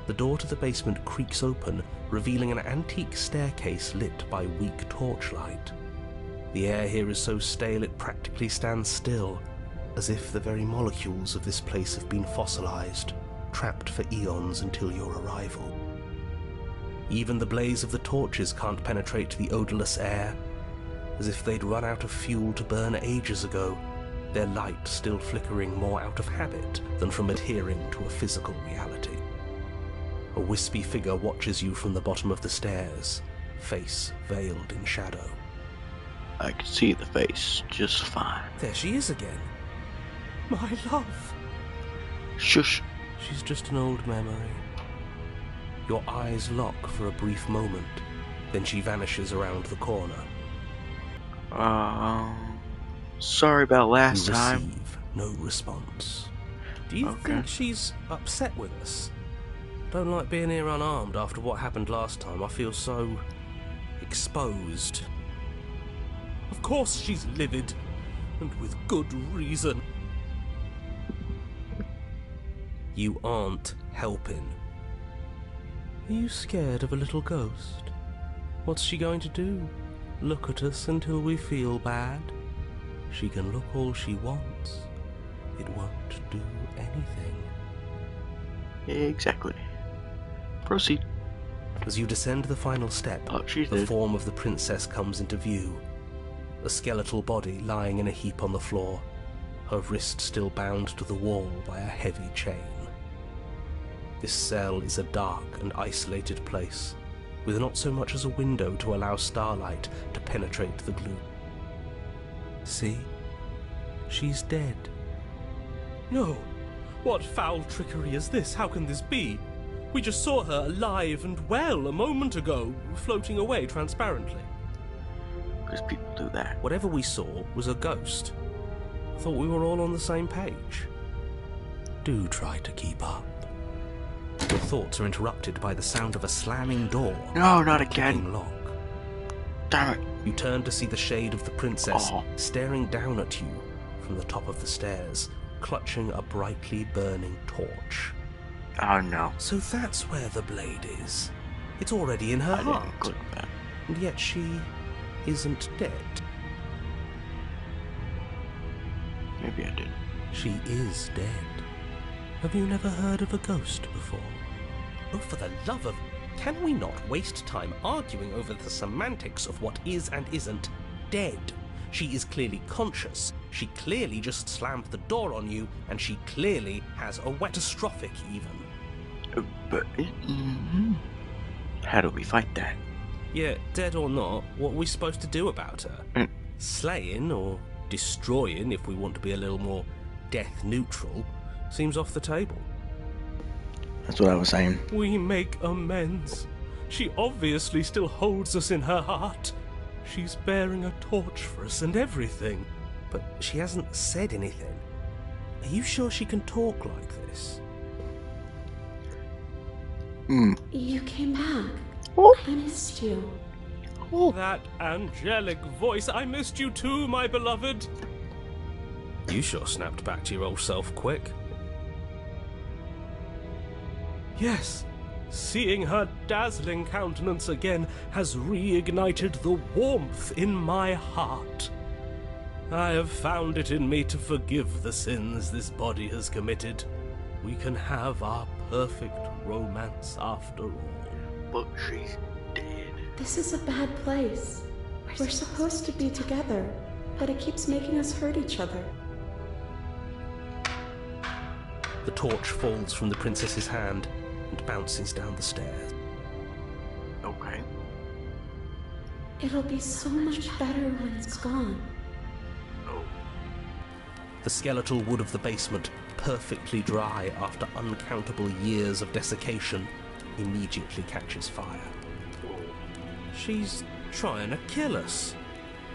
The door to the basement creaks open, revealing an antique staircase lit by weak torchlight. The air here is so stale it practically stands still, as if the very molecules of this place have been fossilized, trapped for eons until your arrival. Even the blaze of the torches can't penetrate the odorless air, as if they'd run out of fuel to burn ages ago, their light still flickering more out of habit than from adhering to a physical reality. A wispy figure watches you from the bottom of the stairs, face veiled in shadow. I can see the face just fine. There she is again. My love. Shush. She's just an old memory. Your eyes lock for a brief moment, then she vanishes around the corner. Sorry about last You time. receive no response. Do you Okay. think she's upset with us? Don't like being here unarmed after what happened last time. I feel so exposed. Of course she's livid, and with good reason. You aren't helping. Are you scared of a little ghost? What's she going to do? Look at us until we feel bad? She can look all she wants. It won't do anything. Exactly. Proceed. As you descend the final step, Oh, she's the dead. form of the princess comes into view. A skeletal body lying in a heap on the floor, her wrist still bound to the wall by a heavy chain. This cell is a dark and isolated place, with not so much as a window to allow starlight to penetrate the gloom. See? She's dead. No, What foul trickery is this? How can this be? We just saw her alive and well a moment ago, floating away transparently. Because people do that. Whatever we saw was a ghost. I thought we were all on the same page. Do try to keep up. Your thoughts are interrupted by the sound of a slamming door. No, not and a again. clicking lock. Damn it. You turn to see the shade of the princess Oh. staring down at you from the top of the stairs, clutching a brightly burning torch. Oh no. So that's where the blade is. It's already in her I heart. didn't click that. And yet she isn't dead. Maybe I did. She is dead. Have you never heard of a ghost before? Oh, for the love of... Can we not waste time arguing over the semantics of what is and isn't dead? She is clearly conscious. She clearly just slammed the door on you, and she clearly has a catastrophic even. But... How do we fight that? Yeah, dead or not, what are we supposed to do about her? Slaying, or destroying, if we want to be a little more death neutral, seems off the table. That's what I was saying. We make amends. She obviously still holds us in her heart. She's bearing a torch for us and everything. But she hasn't said anything. Are you sure she can talk like this? You came back. Oh. I missed you. That angelic voice. I missed you too, my beloved. You sure snapped back to your old self quick. Yes, seeing her dazzling countenance again has reignited the warmth in my heart. I have found it in me to forgive the sins this body has committed. We can have our perfect romance after all. But she's dead. This is a bad place. We're supposed to be together, but it keeps making us hurt each other. The torch falls from the princess's hand and bounces down the stairs. Okay. It'll be so much better when it's gone. Oh. The skeletal wood of the basement, perfectly dry after uncountable years of desiccation, immediately catches fire. She's trying to kill us.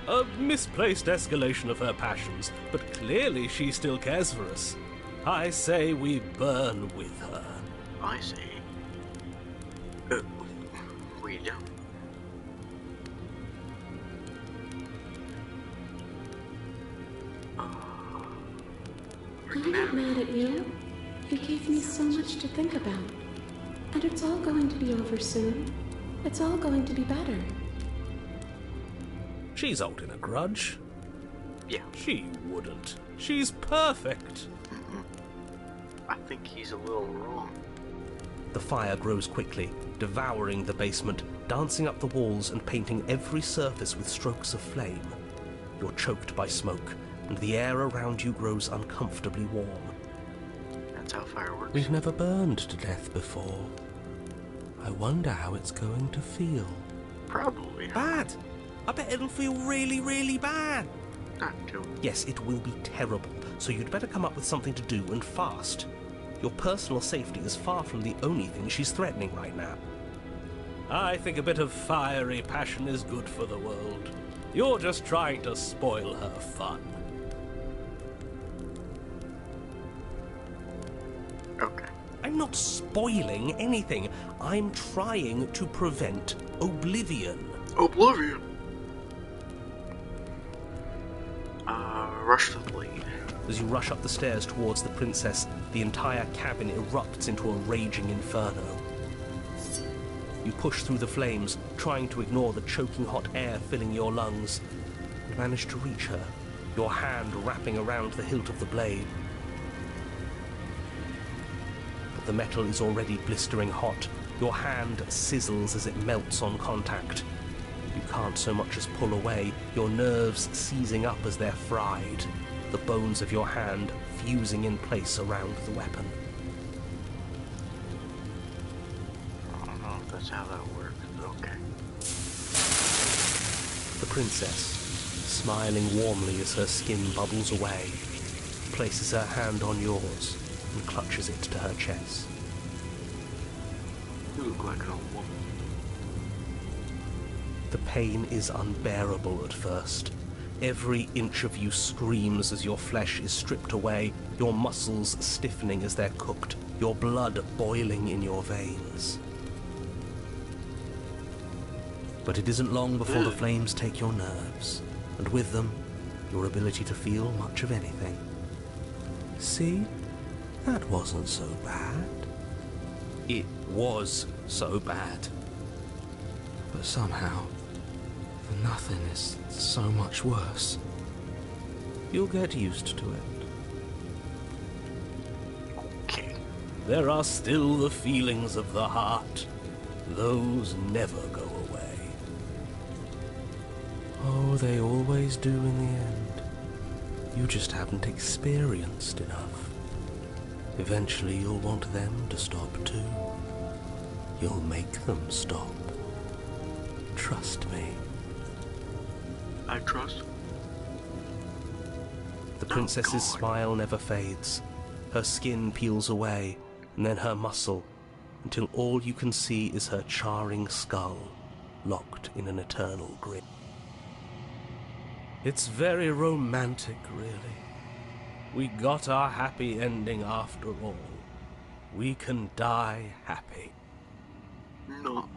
A misplaced escalation of her passions, but clearly she still cares for us. I say we burn with her. I see. We don't. I'm not mad at you. You gave me so much to think about. And it's all going to be over soon. It's all going to be better. She's holding a grudge. Yeah. She wouldn't. She's perfect. I think he's a little wrong. The fire grows quickly, devouring the basement, dancing up the walls and painting every surface with strokes of flame. You're choked by smoke, and the air around you grows uncomfortably warm. That's how fire works. We've never burned to death before. I wonder how it's going to feel. Probably. Bad! I bet it'll feel really, really bad. Not too. Yes, it will be terrible, so you'd better come up with something to do and fast. Your personal safety is far from the only thing she's threatening right now. I think a bit of fiery passion is good for the world. You're just trying to spoil her fun. Okay. I'm not spoiling anything. I'm trying to prevent oblivion. Oblivion. Rush to the blade. As you rush up the stairs towards the princess, the entire cabin erupts into a raging inferno. You push through the flames, trying to ignore the choking hot air filling your lungs, and manage to reach her, your hand wrapping around the hilt of the blade. But the metal is already blistering hot. Your hand sizzles as it melts on contact. You can't so much as pull away, your nerves seizing up as they're fried, the bones of your hand fusing in place around the weapon. I don't know if that's how that works, but okay. The princess, smiling warmly as her skin bubbles away, places her hand on yours and clutches it to her chest. You look like an old woman. The pain is unbearable at first. Every inch of you screams as your flesh is stripped away, your muscles stiffening as they're cooked, your blood boiling in your veins. But it isn't long before the flames take your nerves, and with them, your ability to feel much of anything. See? That wasn't so bad. It was so bad. But somehow, the nothing is so much worse. You'll get used to it. Okay. There are still the feelings of the heart. Those never go away. Oh, they always do in the end. You just haven't experienced enough. Eventually you'll want them to stop too. You'll make them stop. Trust me. I trust. The princess's God. smile never fades. Her skin peels away, and then her muscle, until all you can see is her charring skull, locked in an eternal grin. It's very romantic, really. We got our happy ending after all. We can die happy. No.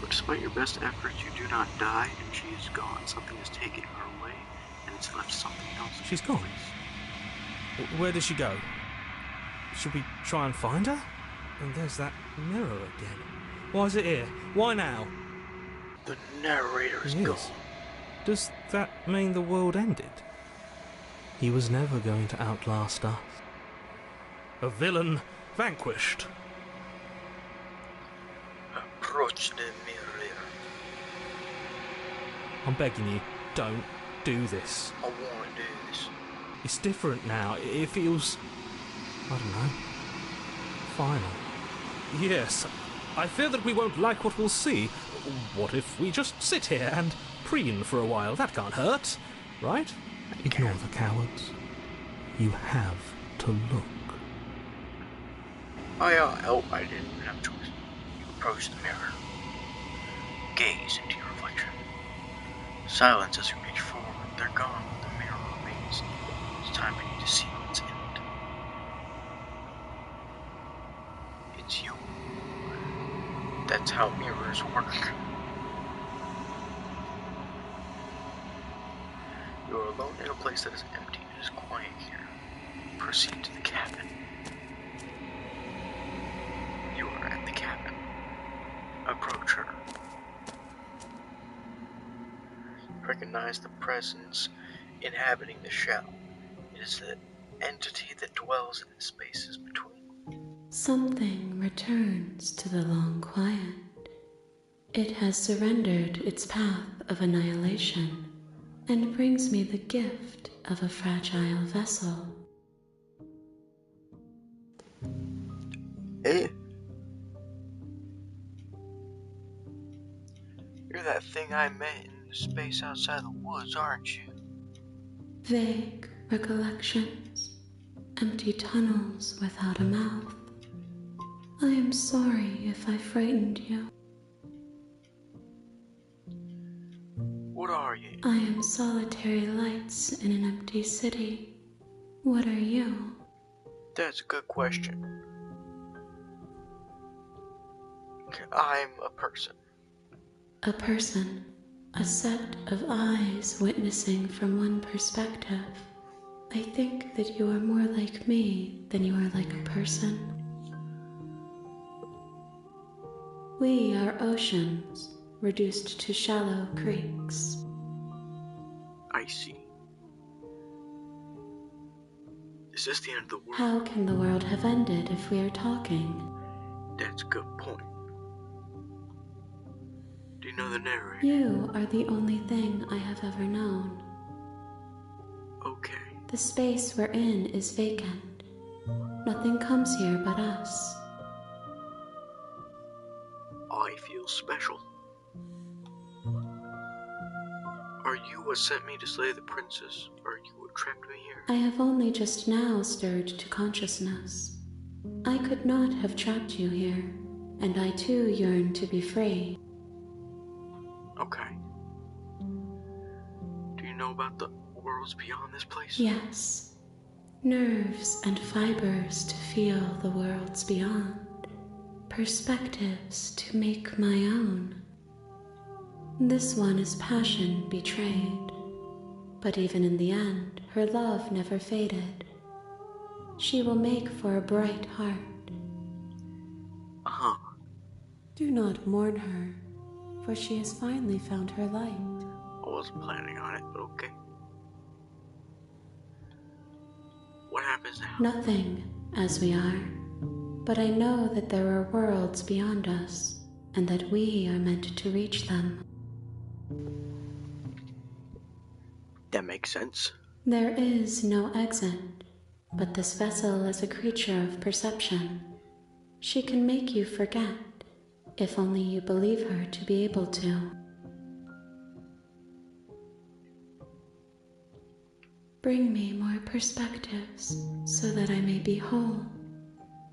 But despite your best efforts, you do not die, and she is gone. Something has taken her away, and it's left something else. She's gone. Where did she go? Should we try and find her? And there's that mirror again. Why is it here? Why now? The narrator is It gone. is. Does that mean the world ended? He was never going to outlast us. A villain vanquished. Approach the mirror. I'm begging you, don't do this. I want to do this. It's different now. It feels, I don't know, final. Yes, I fear that we won't like what we'll see. What if we just sit here and preen for a while? That can't hurt, right? Ignore the cowards. You have to look. I didn't have a choice. You approach the mirror. Gaze into your reflection. Silence as you reach forward. They're gone, but the mirror remains. It's time for you to see what's in it. It's you. That's how mirrors work. You are alone in a place that is empty. It is quiet here. Proceed to the cabin. You are at the cabin. Approach her. Recognize the presence inhabiting the shell. It is the entity that dwells in the spaces between. Something returns to the long quiet. It has surrendered its path of annihilation and brings me the gift of a fragile vessel. Eh? You're that thing I met in the space outside the woods, aren't you? Vague recollections, empty tunnels without a mouth. I am sorry if I frightened you. What are you? I am solitary lights in an empty city. What are you? That's a good question. I'm a person. A person, a set of eyes witnessing from one perspective. I think that you are more like me than you are like a person. We are oceans, reduced to shallow creeks. I see. Is this the end of the world? How can the world have ended if we are talking? That's a good point. Do you know the narrator? You are the only thing I have ever known. Okay. The space we're in is vacant. Nothing comes here but us. I feel special. Are you what sent me to slay the princess? Are you what trapped me here? I have only just now stirred to consciousness. I could not have trapped you here, and I too yearn to be free. Okay. Do you know about the worlds beyond this place? Yes. Nerves and fibers to feel the worlds beyond. Perspectives to make my own. This one is passion betrayed, but even in the end, her love never faded. She will make for a bright heart. Uh-huh. Do not mourn her, for she has finally found her light. I wasn't planning on it, but okay. What happens now? Nothing, as we are, but I know that there are worlds beyond us, and that we are meant to reach them. That makes sense. There is no exit, but this vessel is a creature of perception. She can make you forget, if only you believe her to be able to. Bring me more perspectives, so that I may be whole,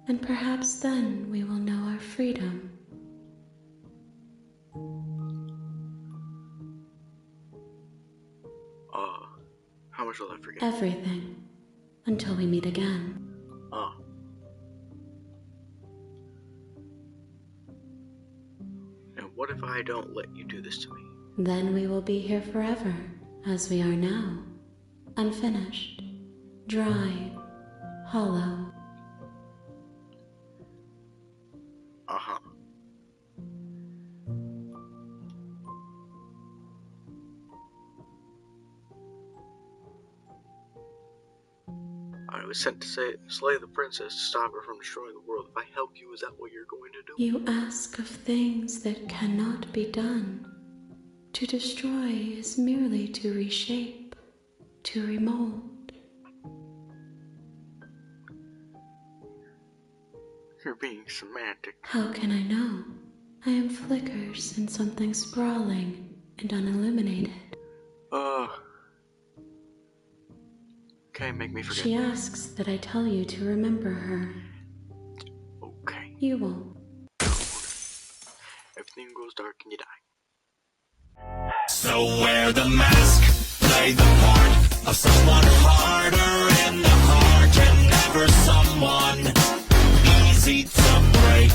and perhaps then we will know our freedom. How much will I forget? Everything, until we meet again. And what if I don't let you do this to me? Then we will be here forever, as we are now. Unfinished, dry, hollow. Uh-huh. I was sent to slay the princess to stop her from destroying the world. If I help you, is that what you're going to do? You ask of things that cannot be done. To destroy is merely to reshape, to remold. You're being semantic. How can I know? I am flickers in something sprawling and unilluminated. Okay, make me forget. She asks that I tell you to remember her. Okay. You won't. Everything goes dark and you die. So wear the mask, play the part of someone harder in the heart, and never someone easy to break.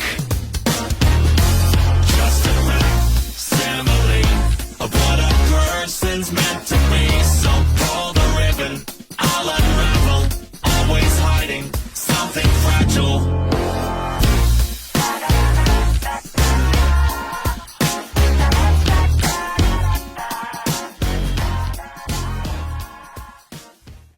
Just a facsimile of what a person's meant to be. So pull the ribbon, I'll unravel, always hiding something fragile.